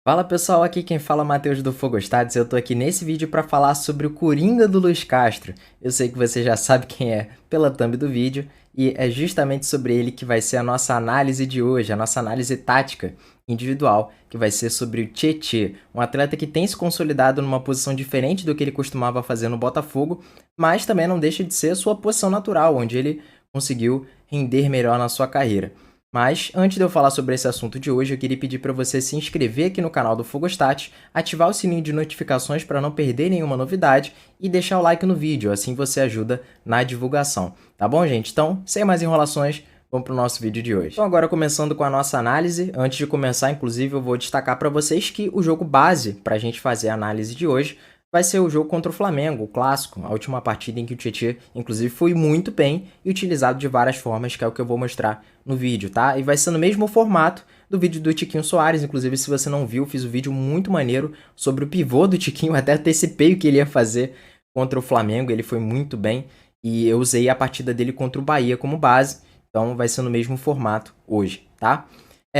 Fala pessoal, aqui quem fala é o Matheus do Fogostades. Eu tô aqui nesse vídeo para falar sobre o Coringa do Luiz Castro. Eu sei que você já sabe quem é pela thumb do vídeo e é justamente sobre ele que vai ser a nossa análise de hoje, a nossa análise tática individual, que vai ser sobre o Tietê, um atleta que tem se consolidado numa posição diferente do que ele costumava fazer no Botafogo, mas também não deixa de ser a sua posição natural, onde ele conseguiu render melhor na sua carreira. Mas, antes de eu falar sobre esse assunto de hoje, eu queria pedir para você se inscrever aqui no canal do Fogostat, ativar o sininho de notificações para não perder nenhuma novidade e deixar o like no vídeo, assim você ajuda na divulgação. Tá bom, gente? Então, sem mais enrolações, vamos para o nosso vídeo de hoje. Então, agora começando com a nossa análise, antes de começar, inclusive, eu vou destacar para vocês que o jogo base para a gente fazer a análise de hoje vai ser o jogo contra o Flamengo, o clássico, a última partida em que o Tietê, inclusive, foi muito bem e utilizado de várias formas, que é o que eu vou mostrar no vídeo, tá? E vai ser no mesmo formato do vídeo do Tiquinho Soares, inclusive, se você não viu, fiz um vídeo muito maneiro sobre o pivô do Tiquinho, até antecipei o que ele ia fazer contra o Flamengo, ele foi muito bem, e eu usei a partida dele contra o Bahia como base, então vai ser no mesmo formato hoje, tá?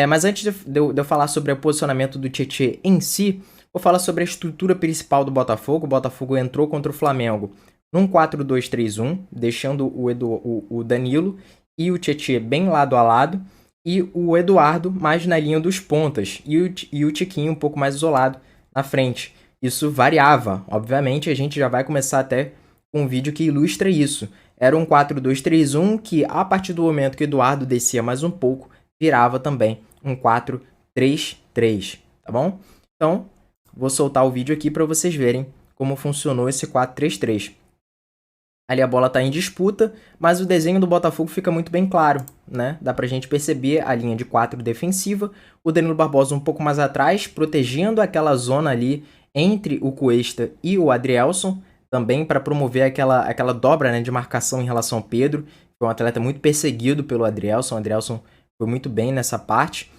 Mas antes de eu falar sobre o posicionamento do Tietê em si, vou falar sobre a estrutura principal do Botafogo. O Botafogo entrou contra o Flamengo num 4-2-3-1, deixando o Danilo e o Tietê bem lado a lado, e o Eduardo mais na linha dos pontas, e o Tiquinho um pouco mais isolado na frente. Isso variava, obviamente, a gente já vai começar até com um vídeo que ilustra isso. Era um 4-2-3-1 que, a partir do momento que o Eduardo descia mais um pouco, virava também um 4-3-3, tá bom? Então, vou soltar o vídeo aqui para vocês verem como funcionou esse 4-3-3. Ali a bola está em disputa, mas o desenho do Botafogo fica muito bem claro, né? Dá pra gente perceber a linha de 4 defensiva, o Danilo Barbosa um pouco mais atrás, protegendo aquela zona ali entre o Cuesta e o Adrielson, também para promover aquela dobra, né, de marcação em relação ao Pedro. Foi um atleta muito perseguido pelo Adrielson. O Adrielson foi muito bem nessa parte.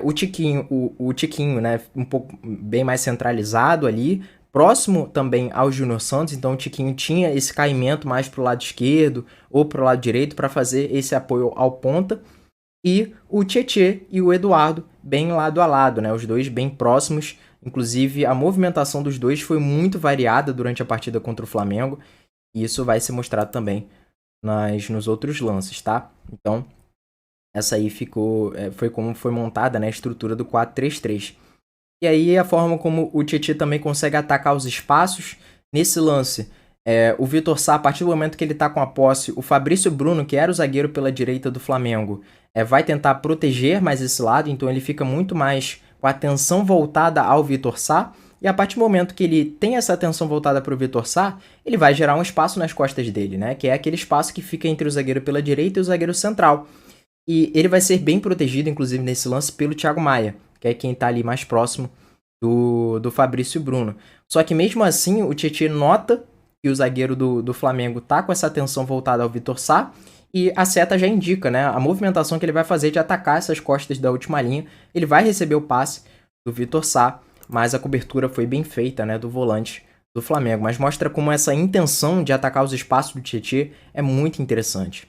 O Tiquinho, né, um pouco bem mais centralizado ali, próximo também ao Júnior Santos, então o Tiquinho tinha esse caimento mais para o lado esquerdo ou para o lado direito para fazer esse apoio ao ponta, e o Tietê e o Eduardo bem lado a lado, né, os dois bem próximos. Inclusive a movimentação dos dois foi muito variada durante a partida contra o Flamengo, e isso vai ser mostrado também nos outros lances, tá? Então, essa aí foi como foi montada, né, a estrutura do 4-3-3. E aí a forma como o Tietê também consegue atacar os espaços. Nesse lance, o Vitor Sá, a partir do momento que ele está com a posse, o Fabrício Bruno, que era o zagueiro pela direita do Flamengo, vai tentar proteger mais esse lado, então ele fica muito mais com a atenção voltada ao Vitor Sá. E a partir do momento que ele tem essa atenção voltada para o Vitor Sá, ele vai gerar um espaço nas costas dele, né? Que é aquele espaço que fica entre o zagueiro pela direita e o zagueiro central. E ele vai ser bem protegido, inclusive, nesse lance pelo Thiago Maia, que é quem está ali mais próximo do Fabrício Bruno. Só que mesmo assim, o Tietê nota que o zagueiro do Flamengo tá com essa atenção voltada ao Vitor Sá, e a seta já indica, né, a movimentação que ele vai fazer de atacar essas costas da última linha. Ele vai receber o passe do Vitor Sá, mas a cobertura foi bem feita, né, do volante do Flamengo. Mas mostra como essa intenção de atacar os espaços do Tietê é muito interessante.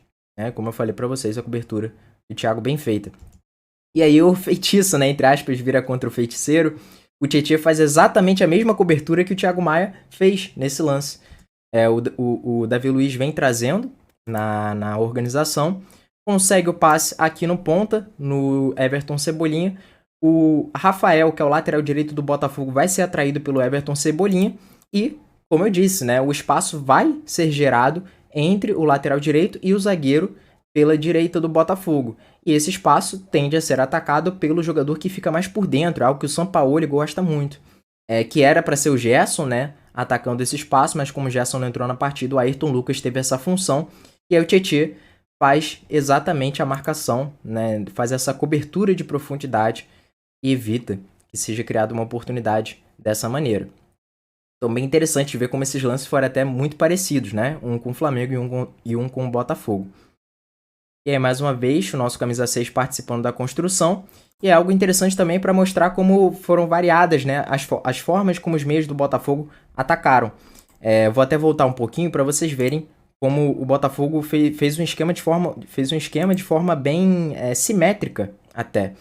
Como eu falei para vocês, a cobertura do Thiago bem feita. E aí o feitiço, né, entre aspas, vira contra o feiticeiro. O Tietê faz exatamente a mesma cobertura que o Thiago Maia fez nesse lance. O Davi Luiz vem trazendo na organização, consegue o passe aqui no ponta, no Everton Cebolinha. O Rafael, que é o lateral direito do Botafogo, vai ser atraído pelo Everton Cebolinha. E, como eu disse, né, o espaço vai ser gerado entre o lateral direito e o zagueiro pela direita do Botafogo. E esse espaço tende a ser atacado pelo jogador que fica mais por dentro, algo que o Sampaoli gosta muito. Que era para ser o Gerson, né, atacando esse espaço, mas como o Gerson não entrou na partida, o Ayrton Lucas teve essa função. E aí o Tietê faz exatamente a marcação, né, faz essa cobertura de profundidade e evita que seja criada uma oportunidade dessa maneira. Então, bem interessante ver como esses lances foram até muito parecidos, né? Um com o Flamengo e um com o Botafogo. E aí, mais uma vez, o nosso camisa 6 participando da construção. E é algo interessante também para mostrar como foram variadas, né, as formas como os meios do Botafogo atacaram. Vou até voltar um pouquinho para vocês verem como o Botafogo fez um esquema de forma bem simétrica até.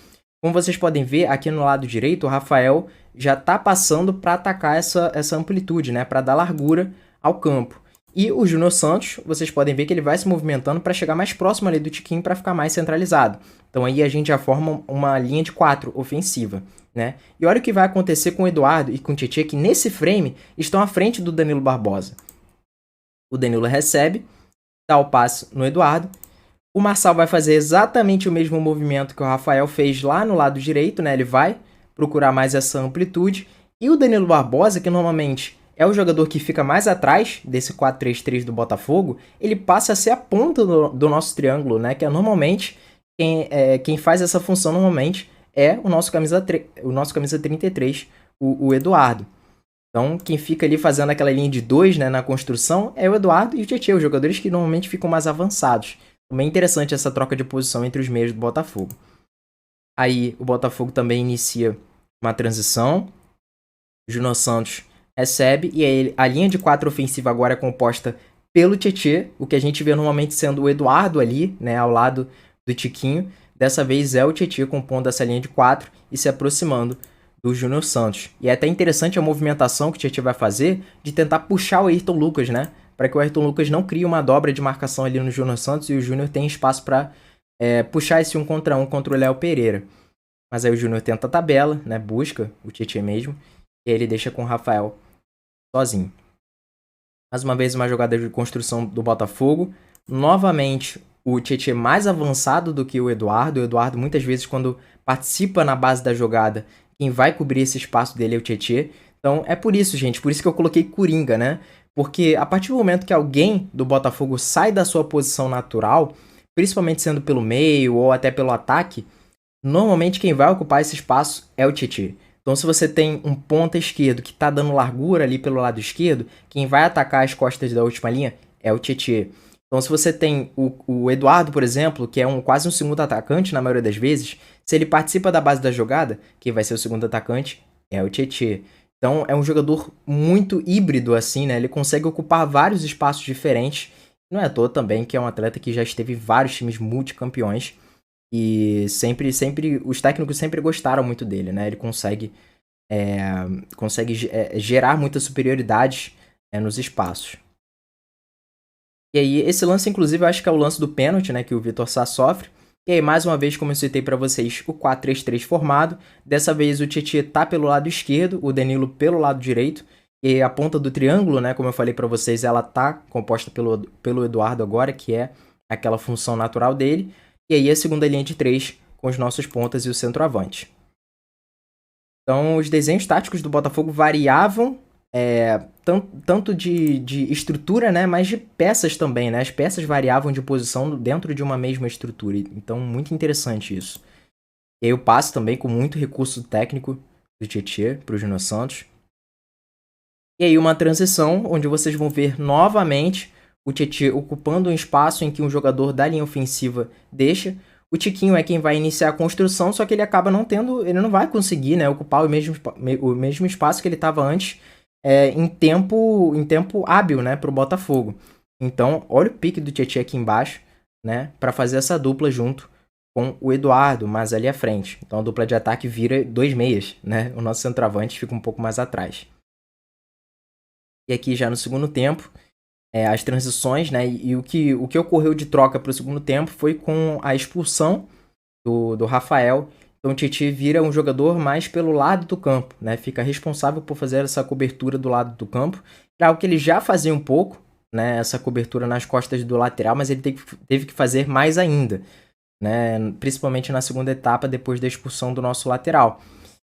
Como vocês podem ver, aqui no lado direito, o Rafael já está passando para atacar essa amplitude, né? Para dar largura ao campo. E o Júnior Santos, vocês podem ver que ele vai se movimentando para chegar mais próximo ali do Tiquinho para ficar mais centralizado. Então aí a gente já forma uma linha de 4 ofensiva, né? E olha o que vai acontecer com o Eduardo e com o Tietê, que nesse frame estão à frente do Danilo Barbosa. O Danilo recebe, dá o passe no Eduardo. O Marçal vai fazer exatamente o mesmo movimento que o Rafael fez lá no lado direito, né? Ele vai procurar mais essa amplitude. E o Danilo Barbosa, que normalmente é o jogador que fica mais atrás desse 4-3-3 do Botafogo, ele passa a ser a ponta do nosso triângulo, né? Que é normalmente quem faz essa função normalmente é o nosso camisa 33, o Eduardo. Então, quem fica ali fazendo aquela linha de 2, né, na construção é o Eduardo e o Tietê, os jogadores que normalmente ficam mais avançados. Também é interessante essa troca de posição entre os meios do Botafogo. Aí o Botafogo também inicia uma transição. O Júnior Santos recebe e aí a linha de 4 ofensiva agora é composta pelo Tietê, o que a gente vê normalmente sendo o Eduardo ali, né, ao lado do Tiquinho. Dessa vez é o Tietê compondo essa linha de 4 e se aproximando do Júnior Santos. E é até interessante a movimentação que o Tietê vai fazer de tentar puxar o Ayrton Lucas, né? Para que o Ayrton Lucas não crie uma dobra de marcação ali no Júnior Santos e o Júnior tenha espaço para puxar esse 1 contra 1 contra o Léo Pereira. Mas aí o Júnior tenta a tabela, né? Busca o Tietê mesmo. E aí ele deixa com o Rafael sozinho. Mais uma vez uma jogada de construção do Botafogo. Novamente o Tietê mais avançado do que o Eduardo. O Eduardo muitas vezes quando participa na base da jogada, quem vai cobrir esse espaço dele é o Tietê. Então é por isso, gente. Por isso que eu coloquei Coringa, né? Porque a partir do momento que alguém do Botafogo sai da sua posição natural, principalmente sendo pelo meio ou até pelo ataque, normalmente quem vai ocupar esse espaço é o Tietê. Então se você tem um ponta esquerdo que está dando largura ali pelo lado esquerdo, quem vai atacar as costas da última linha é o Tietê. Então se você tem o Eduardo, por exemplo, que é quase um segundo atacante na maioria das vezes, se ele participa da base da jogada, quem vai ser o segundo atacante é o Tietê. Então é um jogador muito híbrido assim, né? Ele consegue ocupar vários espaços diferentes. Não é à toa também que é um atleta que já esteve em vários times multicampeões. E sempre, os técnicos sempre gostaram muito dele, né? Ele consegue gerar muita superioridade nos espaços. E aí, esse lance, inclusive, eu acho que é o lance do pênalti, né? Que o Vitor Sá sofre. E aí, mais uma vez, como eu citei para vocês, o 4-3-3 formado. Dessa vez, o Tietê tá pelo lado esquerdo, o Danilo pelo lado direito. E a ponta do triângulo, né? Como eu falei para vocês, ela tá composta pelo Eduardo agora, que é aquela função natural dele. E aí, a segunda linha de 3 com os nossos pontas e o centroavante. Então, os desenhos táticos do Botafogo variavam tanto de estrutura, né, mas de peças também, né? As peças variavam de posição dentro de uma mesma estrutura. Então, muito interessante isso. E aí o passe também com muito recurso técnico do Tietê para o Júnior Santos. E aí uma transição onde vocês vão ver novamente o Tietê ocupando um espaço em que um jogador da linha ofensiva deixa. O Tiquinho é quem vai iniciar a construção, só que ele acaba não tendo, ele não vai conseguir, né, ocupar o mesmo espaço que ele estava antes em tempo hábil, né, para o Botafogo. Então, olha o pique do Tietê aqui embaixo, né, para fazer essa dupla junto com o Eduardo, mais ali à frente. Então a dupla de ataque vira 2 meias, né? O nosso centroavante fica um pouco mais atrás. E aqui já no segundo tempo, as transições, né? E o que ocorreu de troca para o segundo tempo foi com a expulsão do Rafael. Então o Tietê vira um jogador mais pelo lado do campo, né? Fica responsável por fazer essa cobertura do lado do campo. É algo que ele já fazia um pouco, né? Essa cobertura nas costas do lateral, mas ele teve que fazer mais ainda, né? Principalmente na segunda etapa, depois da expulsão do nosso lateral.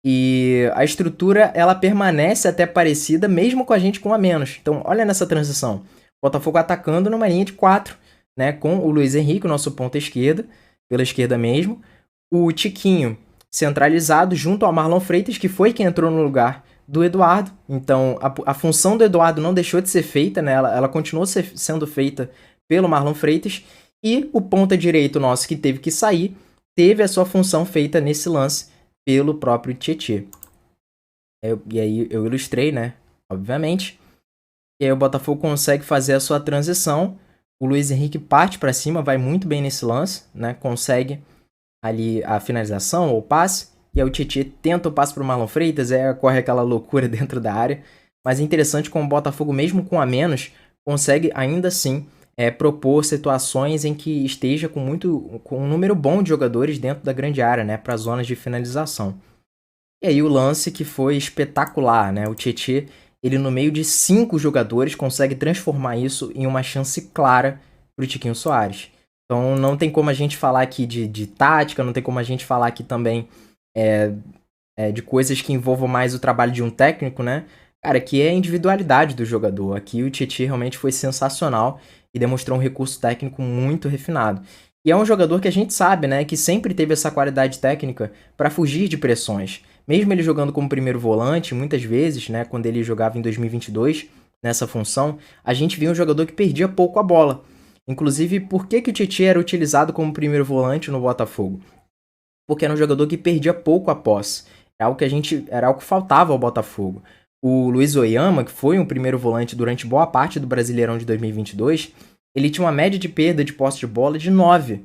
E a estrutura, ela permanece até parecida, mesmo com a gente com a menos. Então, olha nessa transição. Botafogo atacando numa linha de 4, né? Com o Luiz Henrique, o nosso ponta esquerda, pela esquerda mesmo. O Tiquinho centralizado junto ao Marlon Freitas, que foi quem entrou no lugar do Eduardo. Então, a função do Eduardo não deixou de ser feita, né? Ela continuou sendo feita pelo Marlon Freitas. E o ponta direito nosso, que teve que sair, teve a sua função feita nesse lance pelo próprio Tietê. E aí eu ilustrei, né? Obviamente. E aí o Botafogo consegue fazer a sua transição. O Luiz Henrique parte para cima, vai muito bem nesse lance, né? Consegue ali a finalização ou o passe, e aí o Tietê tenta o passe para o Marlon Freitas, corre aquela loucura dentro da área. Mas é interessante como o Botafogo, mesmo com a menos, consegue ainda assim propor situações em que esteja com um número bom de jogadores dentro da grande área, né, para zonas de finalização. E aí o lance que foi espetacular, né? O Tietê, ele no meio de 5 jogadores consegue transformar isso em uma chance clara para o Tiquinho Soares. Então não tem como a gente falar aqui de tática, não tem como a gente falar aqui também de coisas que envolvam mais o trabalho de um técnico, né? Cara, que é a individualidade do jogador. Aqui o Tietê realmente foi sensacional e demonstrou um recurso técnico muito refinado. E é um jogador que a gente sabe, né, que sempre teve essa qualidade técnica para fugir de pressões. Mesmo ele jogando como primeiro volante, muitas vezes, né, quando ele jogava em 2022 nessa função, a gente via um jogador que perdia pouco a bola. Inclusive, por que o Tietê era utilizado como primeiro volante no Botafogo? Porque era um jogador que perdia pouco a posse. Era algo que faltava ao Botafogo. O Luiz Oyama, que foi um primeiro volante durante boa parte do Brasileirão de 2022, ele tinha uma média de perda de posse de bola de 9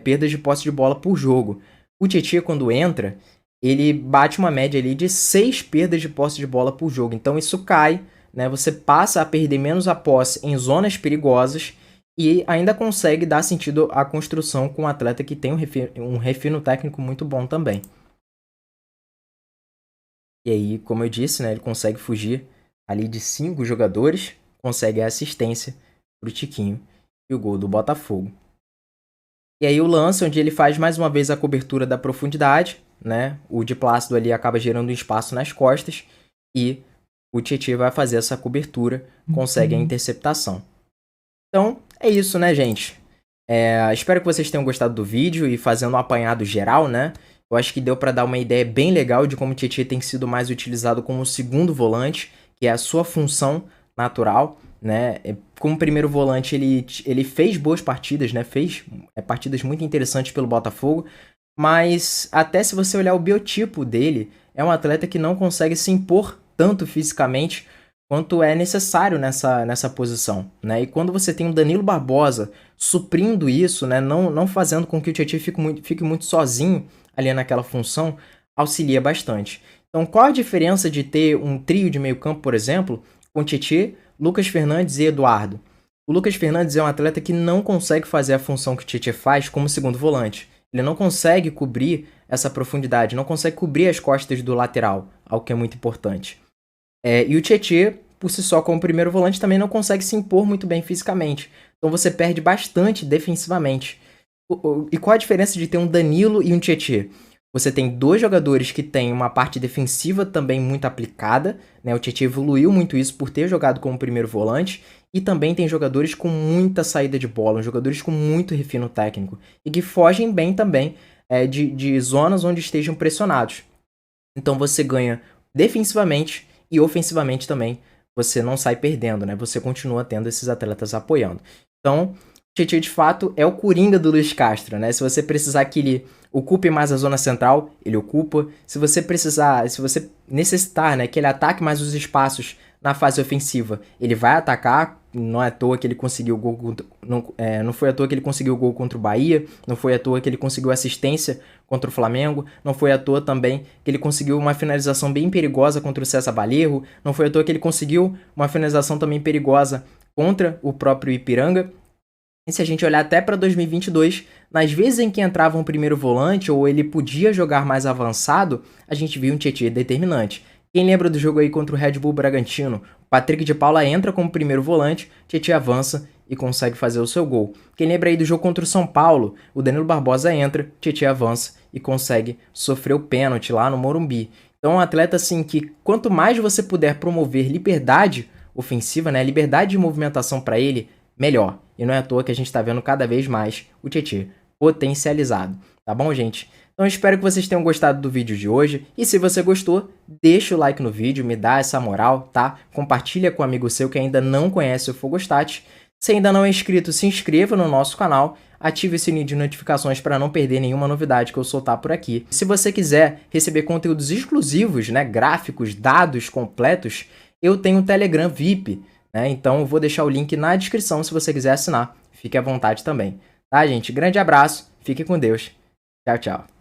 perdas de posse de bola por jogo. O Tietê, quando entra, ele bate uma média ali de 6 perdas de posse de bola por jogo. Então isso cai, né? Você passa a perder menos a posse em zonas perigosas e ainda consegue dar sentido à construção com um atleta que tem um refino técnico muito bom também. E aí, como eu disse, né, ele consegue fugir ali de 5 jogadores, consegue a assistência pro Tiquinho e o gol do Botafogo. E aí o lance onde ele faz mais uma vez a cobertura da profundidade, né? O de Plácido ali acaba gerando um espaço nas costas e o Tietê vai fazer essa cobertura, consegue a interceptação. Então, é isso, né, gente? Espero que vocês tenham gostado do vídeo e fazendo um apanhado geral, né? Eu acho que deu para dar uma ideia bem legal de como o Tietê tem sido mais utilizado como segundo volante, que é a sua função natural, né? Como primeiro volante, ele fez boas partidas, né? Fez partidas muito interessantes pelo Botafogo, mas até se você olhar o biotipo dele, é um atleta que não consegue se impor tanto fisicamente quanto é necessário nessa posição, né? E quando você tem um Danilo Barbosa suprindo isso, né? Não fazendo com que o Tietê fique muito sozinho ali naquela função, auxilia bastante. Então, qual a diferença de ter um trio de meio campo, por exemplo, com Tietê, Lucas Fernandes e Eduardo? O Lucas Fernandes é um atleta que não consegue fazer a função que o Tietê faz como segundo volante. Ele não consegue cobrir essa profundidade, não consegue cobrir as costas do lateral, algo que é muito importante. E o Tietê, por si só, como primeiro volante, também não consegue se impor muito bem fisicamente. Então você perde bastante defensivamente. E qual a diferença de ter um Danilo e um Tietê? Você tem 2 jogadores que têm uma parte defensiva também muito aplicada, né? O Tietê evoluiu muito isso por ter jogado como primeiro volante, e também tem jogadores com muita saída de bola, jogadores com muito refino técnico, e que fogem bem também de zonas onde estejam pressionados. Então você ganha defensivamente e ofensivamente também, você não sai perdendo, né? Você continua tendo esses atletas apoiando. Então, o Tietê, de fato, é o coringa do Luiz Castro, né? Se você precisar que ele ocupe mais a zona central, ele ocupa. Se você necessitar, né, que ele ataque mais os espaços na fase ofensiva, ele vai atacar. Não é à toa que ele conseguiu o gol não foi à toa que ele conseguiu o gol contra o Bahia, não foi à toa que ele conseguiu assistência contra o Flamengo, não foi à toa também que ele conseguiu uma finalização bem perigosa contra o César Balerro, não foi à toa que ele conseguiu uma finalização também perigosa contra o próprio Ipiranga. E se a gente olhar até para 2022, nas vezes em que entrava um primeiro volante ou ele podia jogar mais avançado, a gente viu um Tietê determinante. Quem lembra do jogo aí contra o Red Bull Bragantino? O Patrick de Paula entra como primeiro volante, Tietê avança e consegue fazer o seu gol. Quem lembra aí do jogo contra o São Paulo? O Danilo Barbosa entra, Tietê avança e consegue sofrer o pênalti lá no Morumbi. Então é um atleta assim que quanto mais você puder promover liberdade ofensiva, né, liberdade de movimentação para ele, melhor. E não é à toa que a gente está vendo cada vez mais o Tietê potencializado. Tá bom, gente? Então eu espero que vocês tenham gostado do vídeo de hoje. E se você gostou, deixa o like no vídeo, me dá essa moral, tá? Compartilha com um amigo seu que ainda não conhece o Fogostat. Se ainda não é inscrito, se inscreva no nosso canal. Ative o sininho de notificações para não perder nenhuma novidade que eu soltar por aqui. Se você quiser receber conteúdos exclusivos, né, gráficos, dados completos, eu tenho o Telegram VIP. Então eu vou deixar o link na descrição se você quiser assinar. Fique à vontade também. Tá, gente? Grande abraço, fique com Deus Tchau, tchau.